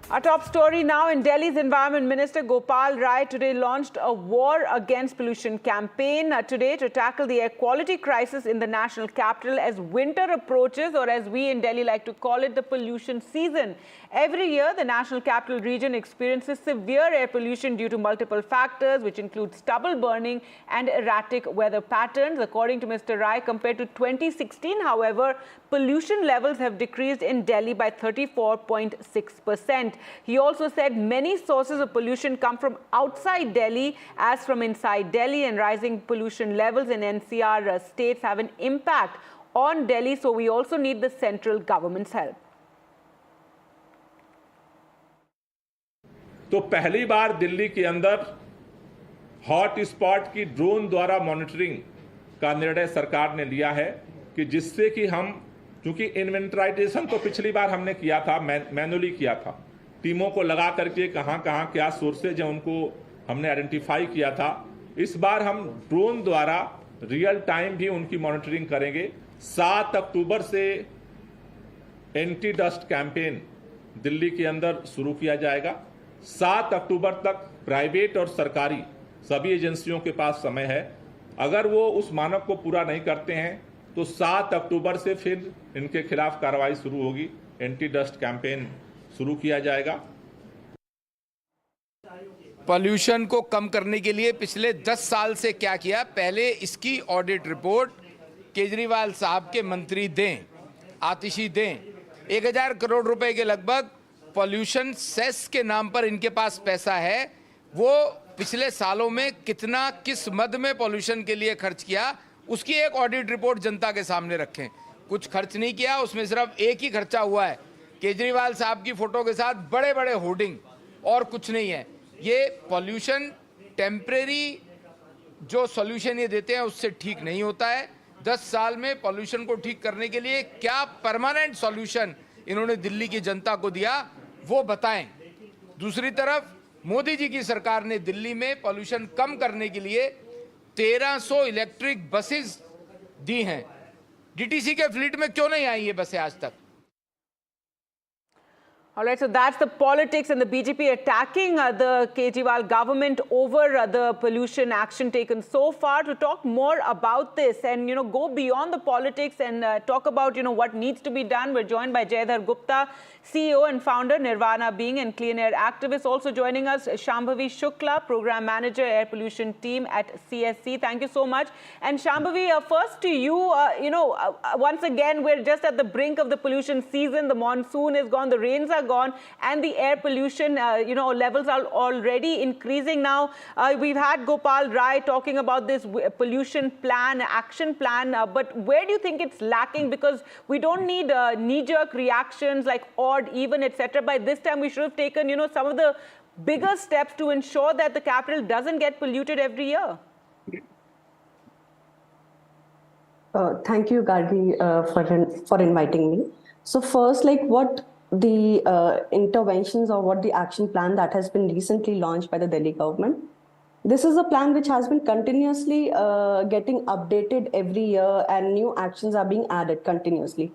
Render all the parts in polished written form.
Our top story now. In Delhi's Environment Minister Gopal Rai today launched a war against pollution campaign today to tackle the air quality crisis in the national capital as winter approaches, or as we in Delhi like to call it, the pollution season. Every year, the national capital region experiences severe air pollution due to multiple factors, which include stubble burning and erratic weather patterns. According to Mr. Rai, compared to 2016, however, pollution levels have decreased in Delhi by 34.6%. He also said many sources of pollution come from outside Delhi as from inside Delhi, and rising pollution levels in NCR states have an impact on Delhi, so we also need the central government's help. तो पहली बार दिल्ली के अंदर hot spot की drone द्वारा monitoring का निर्णय सरकार ने लिया है कि जिससे कि हम, क्योंकि इन्वेंटराइजेशन तो पिछली बार हमने किया था, मैनुअली किया था, टीमों को लगा करके कहां कहां क्या सोर्सेज है उनको हमने आइडेंटिफाई किया था। इस बार हम ड्रोन द्वारा रियल टाइम भी उनकी मॉनिटरिंग करेंगे। 7 अक्टूबर से एंटी डस्ट कैंपेन दिल्ली के अंदर शुरू किया जाएगा। 7 अक्टूबर तक प्राइवेट और सरकारी सभी एजेंसियों के पास समय है। अगर वो उस मानक को पूरा नहीं करते हैं तो 7 अक्टूबर से फिर इनके खिलाफ कार्रवाई शुरू होगी, एंटी डस्ट कैंपेन शुरू किया जाएगा। पॉल्यूशन को कम करने के लिए पिछले 10 साल से क्या किया, पहले इसकी ऑडिट रिपोर्ट केजरीवाल साहब के मंत्री दें, आतिशी दें। 1000 करोड़ रुपए के लगभग पॉल्यूशन सेस के नाम पर इनके पास पैसा है। वो पिछले सालों में कितना किस मद में पॉल्यूशन के लिए खर्च किया, उसकी एक ऑडिट रिपोर्ट जनता के सामने रखें। कुछ खर्च नहीं किया, उसमें सिर्फ एक ही खर्चा हुआ है, केजरीवाल साहब की फोटो के साथ बड़े बड़े होर्डिंग, और कुछ नहीं है। ये पॉल्यूशन टेम्परेरी जो सॉल्यूशन ये देते हैं उससे ठीक नहीं होता है। 10 साल में पॉल्यूशन को ठीक करने के लिए क्या परमानेंट सॉल्यूशन इन्होंने दिल्ली की जनता को दिया, वो बताएं। दूसरी तरफ मोदी जी की सरकार ने दिल्ली में पॉल्यूशन कम करने के लिए 1300 इलेक्ट्रिक बसेस दी हैं। डीटीसी के फ्लीट में क्यों नहीं आई ये बसें आज तक? All right, so that's the politics and the BJP attacking the Kejriwal government over the pollution action taken so far. To talk more about this and, go beyond the politics and talk about, what needs to be done, we're joined by Jaydhar Gupta, CEO and founder, Nirvana Being and Clean Air Activist. Also joining us, Shambhavi Shukla, Program Manager, Air Pollution Team at CSC. Thank you so much. And Shambhavi, first to you, once again, we're just at the brink of the pollution season. The monsoon is gone, the rains are gone, and the air pollution, levels are already increasing now. We've had Gopal Rai talking about this pollution plan, action plan, but where do you think it's lacking? Because we don't need knee-jerk reactions like odd, even, etc. By this time, we should have taken, some of the bigger steps to ensure that the capital doesn't get polluted every year. Thank you, Gargi, for inviting me. So first, what the interventions or what the action plan that has been recently launched by the Delhi government. This is a plan which has been continuously getting updated every year, and new actions are being added continuously.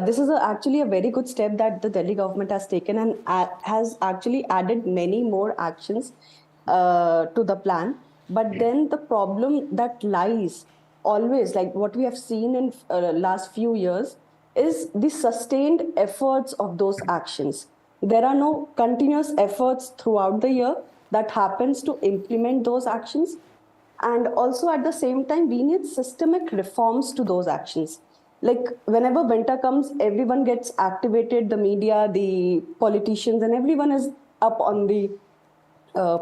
This is actually a very good step that the Delhi government has taken, and has actually added many more actions to the plan. But then the problem that lies always, like what we have seen in last few years, is the sustained efforts of those actions. There are no continuous efforts throughout the year that happens to implement those actions. And also at the same time, we need systemic reforms to those actions. Like whenever winter comes, everyone gets activated, the media, the politicians, and everyone is up on the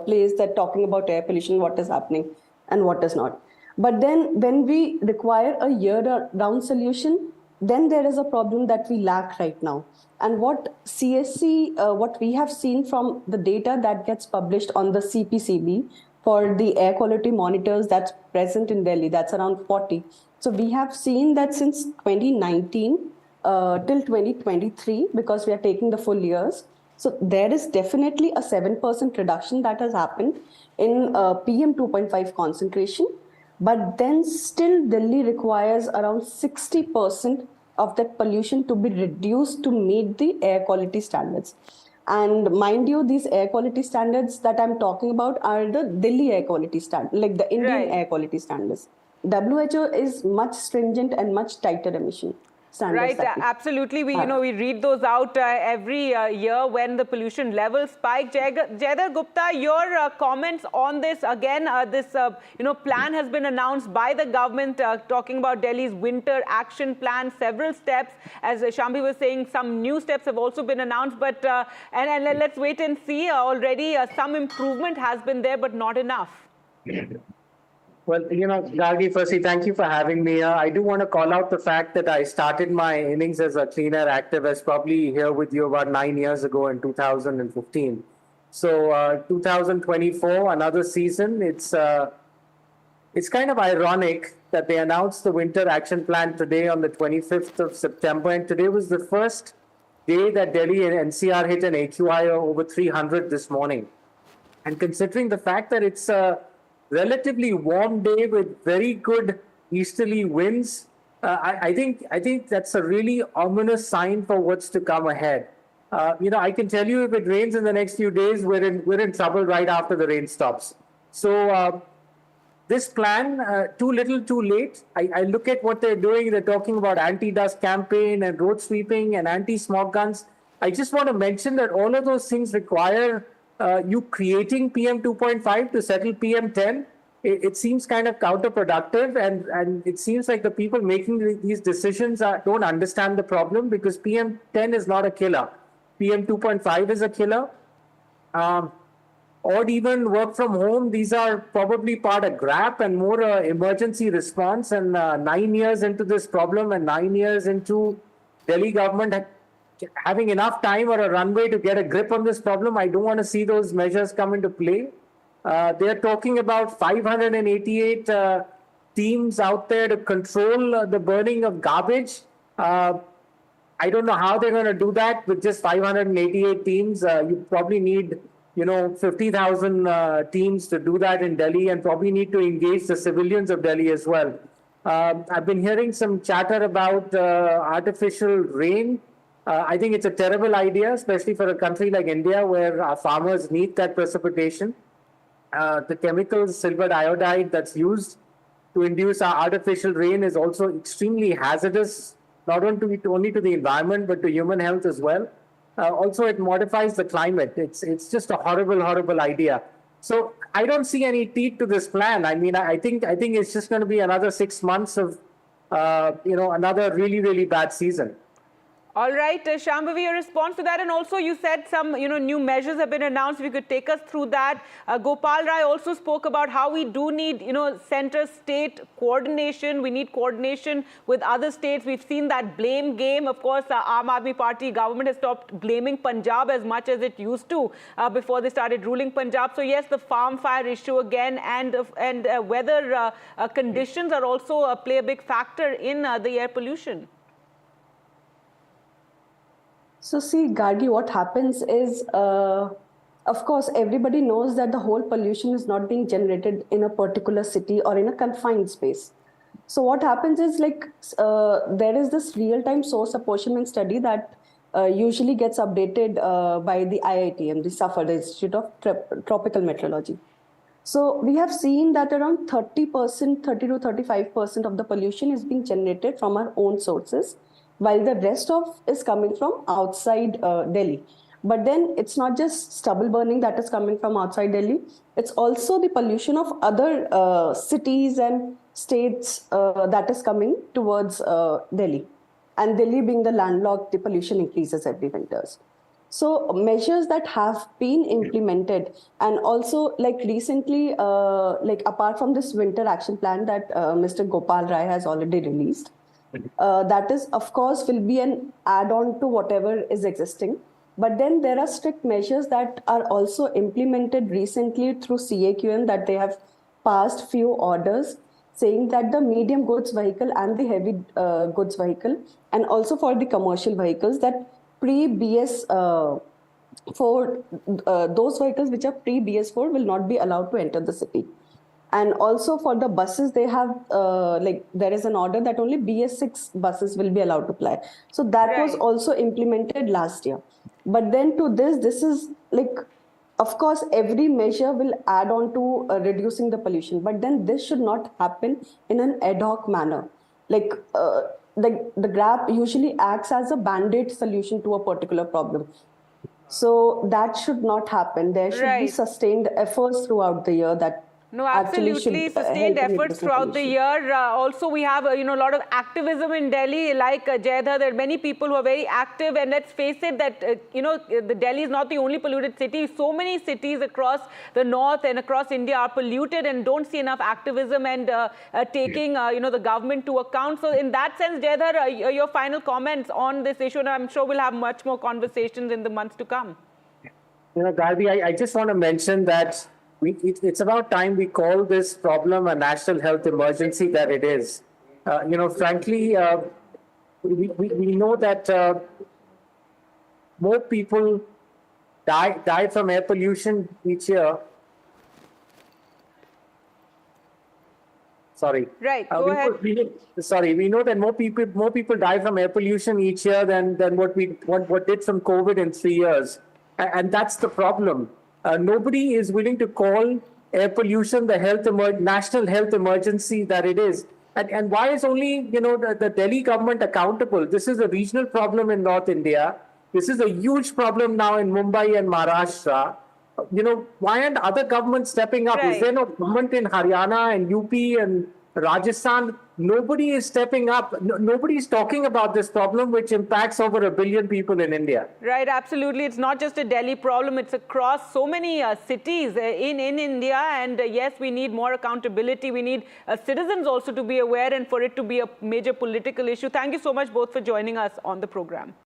place that talking about air pollution, what is happening and what is not. But then when we require a year-round solution, then there is a problem that we lack right now. And what CSC, what we have seen from the data that gets published on the CPCB for the air quality monitors that's present in Delhi, that's around 40. So we have seen that since 2019 till 2023, because we are taking the full years, so there is definitely a 7% reduction that has happened in PM 2.5 concentration. But then still Delhi requires around 60% of that pollution to be reduced to meet the air quality standards. And mind you, these air quality standards that I'm talking about are the Delhi air quality standard, like the Indian Right. air quality standards. WHO is much stringent and much tighter emission standards. Right, absolutely. We read those out every year when the pollution levels spike. Jayadhar Gupta, your comments on this again. This plan has been announced by the government, talking about Delhi's winter action plan. Several steps, as Shambhi was saying, some new steps have also been announced. But and let's wait and see. Already, some improvement has been there, but not enough. Well, Gargi, firstly, thank you for having me here. I do want to call out the fact that I started my innings as a clean air activist probably here with you about 9 years ago in 2015. So 2024, another season. It's kind of ironic that they announced the winter action plan today on the 25th of September. And today was the first day that Delhi and NCR hit an AQI of over 300 this morning. And considering the fact that it's a relatively warm day with very good easterly winds, I think that's a really ominous sign for what's to come ahead. I can tell you if it rains in the next few days, we're in trouble right after the rain stops. So this plan, too little, too late. I look at what they're doing. They're talking about anti-dust campaign and road sweeping and anti-smog guns. I just want to mention that all of those things require you creating PM 2.5 to settle PM 10. It seems kind of counterproductive, and it seems like the people making these decisions don't understand the problem, because PM 10 is not a killer. PM 2.5 is a killer. Or even work from home, these are probably part of GRAP and more emergency response. And 9 years into this problem and 9 years into Delhi government having enough time or a runway to get a grip on this problem, I don't want to see those measures come into play. They're talking about 588 teams out there to control the burning of garbage. I don't know how they're going to do that with just 588 teams. You probably need 50,000 teams to do that in Delhi, and probably need to engage the civilians of Delhi as well. I've been hearing some chatter about artificial rain. I think it's a terrible idea, especially for a country like India, where our farmers need that precipitation. The chemicals, silver iodide, that's used to induce our artificial rain is also extremely hazardous, not only to the environment, but to human health as well. Also, it modifies the climate. It's just a horrible, horrible idea. So I don't see any teeth to this plan. I mean, I think it's just going to be another 6 months of, another really, really bad season. All right, Shambhavi, your response to that, and also you said some new measures have been announced. If you could take us through that. Gopal Rai also spoke about how we do need center-state coordination. We need coordination with other states. We've seen that blame game. Of course, Aam Aadmi Party government has stopped blaming Punjab as much as it used to before they started ruling Punjab. So yes, the farm fire issue again, and weather conditions are also play a big factor in the air pollution. So see, Gargi, what happens is, of course, everybody knows that the whole pollution is not being generated in a particular city or in a confined space. So what happens is, there is this real-time source apportionment study that usually gets updated by the IITM, the SAFAR, the Institute of Tropical Meteorology. So we have seen that around 30% to 35% of the pollution is being generated from our own sources, while the rest of is coming from outside Delhi. But then it's not just stubble burning that is coming from outside Delhi. It's also the pollution of other cities and states that is coming towards Delhi. And Delhi being the landlocked, the pollution increases every winter. So measures that have been implemented, and also recently, apart from this winter action plan that Mr. Gopal Rai has already released, that is, of course, will be an add-on to whatever is existing. But then there are strict measures that are also implemented recently through CAQM, that they have passed few orders saying that the medium goods vehicle and the heavy goods vehicle, and also for the commercial vehicles, that pre-BS4, those vehicles which are pre-BS4 will not be allowed to enter the city. And also for the buses, they have, there is an order that only BS6 buses will be allowed to fly. So that was also implemented last year. But then to this is like, of course, every measure will add on to reducing the pollution, but then this should not happen in an ad hoc manner. Like the grab usually acts as a band-aid solution to a particular problem. So that should not happen. There should be Right. sustained efforts throughout the year that No, actually absolutely. should Sustained help in efforts reducing throughout the pollution. year. Also, we have, a lot of activism in Delhi, like Jayadhar. There are many people who are very active. And let's face it that, the Delhi is not the only polluted city. So many cities across the north and across India are polluted and don't see enough activism and taking, the government to account. So in that sense, Jayadhar, your final comments on this issue, and I'm sure we'll have much more conversations in the months to come. Gargi, I just want to mention that it's about time we call this problem a national health emergency that it is. Frankly, we know that more people die from air pollution each year. Sorry. Right. Go ahead. We know that more people die from air pollution each year than what did from COVID in 3 years, and that's the problem. Nobody is willing to call air pollution the national health emergency that it is. And why is only the Delhi government accountable? This is a regional problem in North India. This is a huge problem now in Mumbai and Maharashtra. Why aren't other governments stepping up? Right. Is there no government in Haryana and UP and Rajasthan? Nobody is stepping up. Nobody is talking about this problem, which impacts over 1 billion people in India. Right, absolutely. It's not just a Delhi problem. It's across so many cities in India. And yes, we need more accountability. We need citizens also to be aware and for it to be a major political issue. Thank you so much both for joining us on the program.